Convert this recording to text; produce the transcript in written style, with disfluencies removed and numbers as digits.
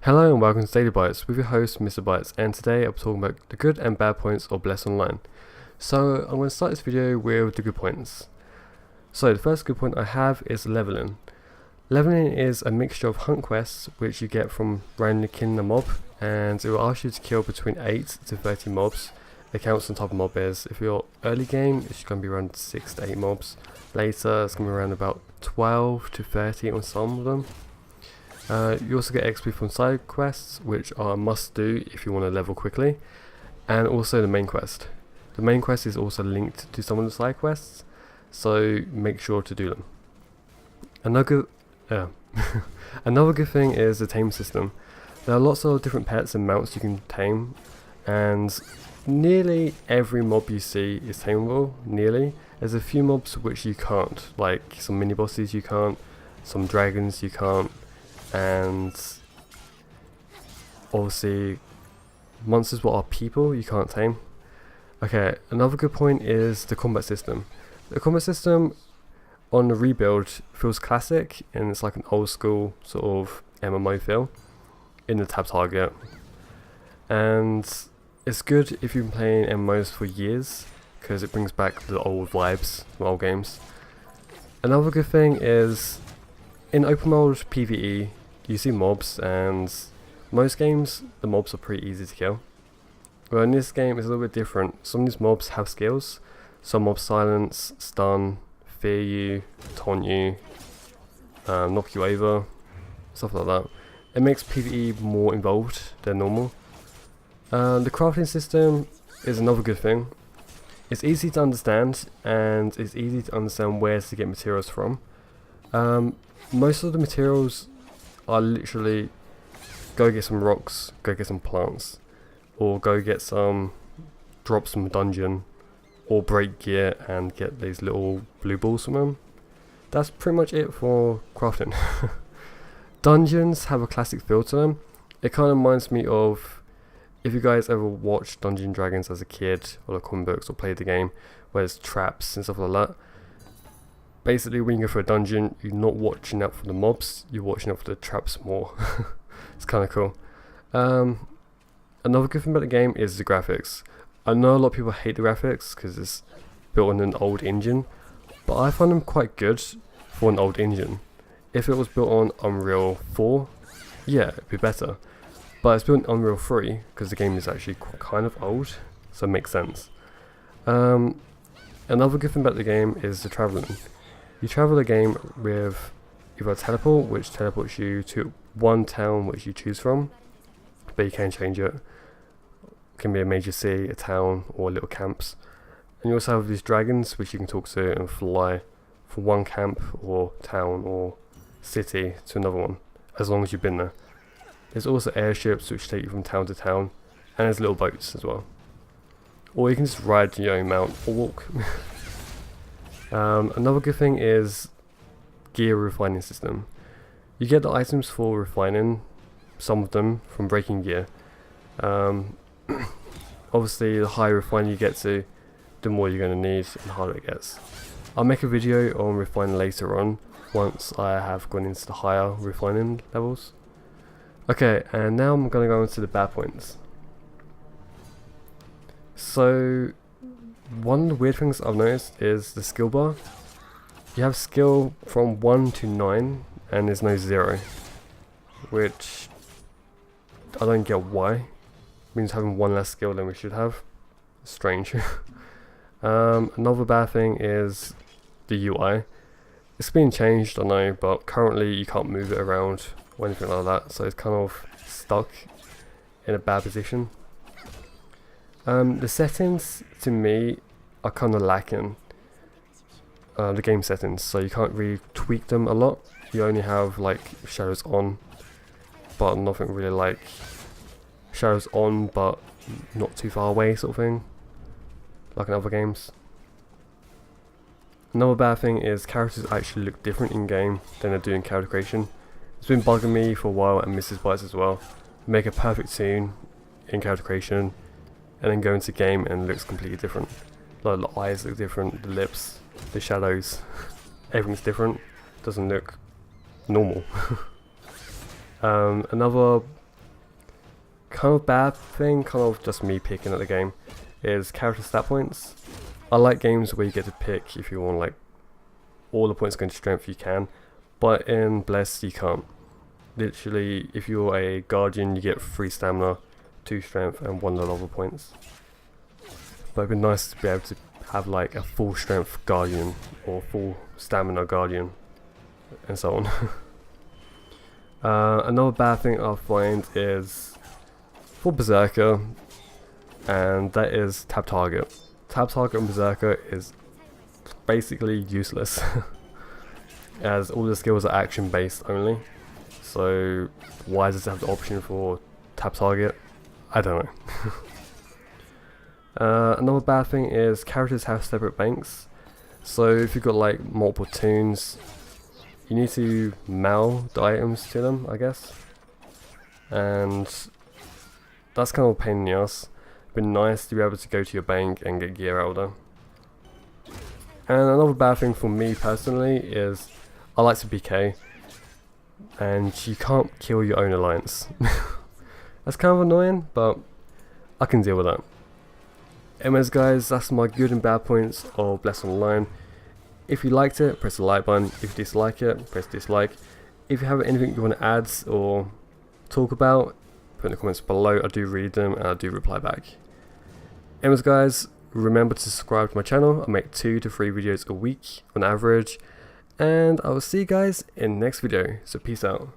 Hello and welcome to DailyBytes with your host Mr Bytes, and today I'm talking about the good and bad points of Bless Online. So I'm going to start this video with the good points. So the first good point I have is leveling. Leveling is a mixture of hunt quests which you get from randomly killing a mob, and it will ask you to kill between 8 to 30 mobs. It counts on top of mob is. If you're early game, it's going to be around 6 to 8 mobs. Later it's going to be around about 12 to 30 on some of them. You also get XP from side quests, which are a must do if you want to level quickly, and also the main quest. The main quest is also linked to some of the side quests, so make sure to do them. Another good thing is the tame system. There are lots of different pets and mounts you can tame, and nearly every mob you see is tameable. Nearly. There's a few mobs which you can't, like some mini bosses you can't, some dragons you can't, and obviously monsters what are people you can't tame. Okay, another good point is the combat system. The combat system on the rebuild feels classic, and it's like an old school sort of MMO feel in the tab target, and it's good if you've been playing MMOs for years because it brings back the old vibes from old games. Another good thing is in open world PvE you see mobs, and most games the mobs are pretty easy to kill. Well, in this game it's a little bit different. Some of these mobs have skills. Some mobs silence, stun, fear you, taunt you, knock you over, stuff like that. It makes PvE more involved than normal. The crafting system is another good thing. It's easy to understand, and it's easy to understand where to get materials from. Most of the materials are literally go get some rocks, go get some plants, or go get some drops from a dungeon, or break gear and get these little blue balls from them. That's pretty much it for crafting. Dungeons have a classic feel to them. It kind of reminds me of, if you guys ever watched Dungeons and Dragons as a kid, or the comic books, or played the game where there's traps and stuff like that. Basically, when you go for a dungeon, you're not watching out for the mobs, you're watching out for the traps more. It's kind of cool. Another good thing about the game is the graphics. I know a lot of people hate the graphics because it's built on an old engine, but I find them quite good for an old engine. If it was built on Unreal 4, yeah, it'd be better. But it's built on Unreal 3 because the game is actually kind of old, so it makes sense. Another good thing about the game is the travelling. You travel the game with either a teleport, which teleports you to one town which you choose from, but you can change it. It can be a major city, a town, or little camps. And you also have these dragons which you can talk to and fly from one camp or town or city to another one, as long as you've been there. There's also airships which take you from town to town, and there's little boats as well. Or you can just ride your own mount or walk. Another good thing is gear refining system. You get the items for refining, some of them from breaking gear. Obviously the higher refining you get to, the more you're going to need and the harder it gets. I'll make a video on refining later on, once I have gone into the higher refining levels. Okay, and now I'm going to go into the bad points. So one of the weird things I've noticed is the skill bar. You have skill from 1 to 9 and there's no 0, which I don't get why. It means having one less skill than we should have. Strange. Another bad thing is the UI. It's been changed, I know, but currently you can't move it around or anything like that, so it's kind of stuck in a bad position. The settings to me are kind of lacking. The game settings, so you can't really tweak them a lot. You only have like shadows on, but nothing really like shadows on but not too far away sort of thing, like in other games. Another bad thing is characters actually look different in game than they do in character creation. It's been bugging me for a while, and Mr Bytes as well. Make a perfect tune in character creation, and then go into game and it looks completely different. Like the eyes look different, the lips, the shadows, everything's different. Doesn't look normal. Another kind of bad thing, kind of just me picking at the game, is character stat points. I like games where you get to pick if you want like all the points going to strength you can, but in Blessed you can't. Literally, if you're a guardian, you get 3 stamina, 2 strength, and 1 level points. But it'd be nice to be able to have like a full strength guardian or full stamina guardian, and so on. Another bad thing I find is for Berserker, and that is tab target. Tab target on Berserker is basically useless, as all the skills are action based only. So why does it have the option for tab target? I don't know. Another bad thing is characters have separate banks. So if you've got like multiple toons, you need to mail the items to them, I guess. And that's kind of a pain in the ass. It'd be nice to be able to go to your bank and get gear out of there. And another bad thing for me personally is I like to PK, and you can't kill your own alliance. That's kind of annoying, but I can deal with that. Anyways guys, that's my good and bad points of Blessed Online. If you liked it, press the like button. If you dislike it, press dislike. If you have anything you want to add or talk about, put in the comments below. I do read them and I do reply back. Anyways guys, remember to subscribe to my channel. I make 2 to 3 videos a week on average. And I will see you guys in the next video. So peace out.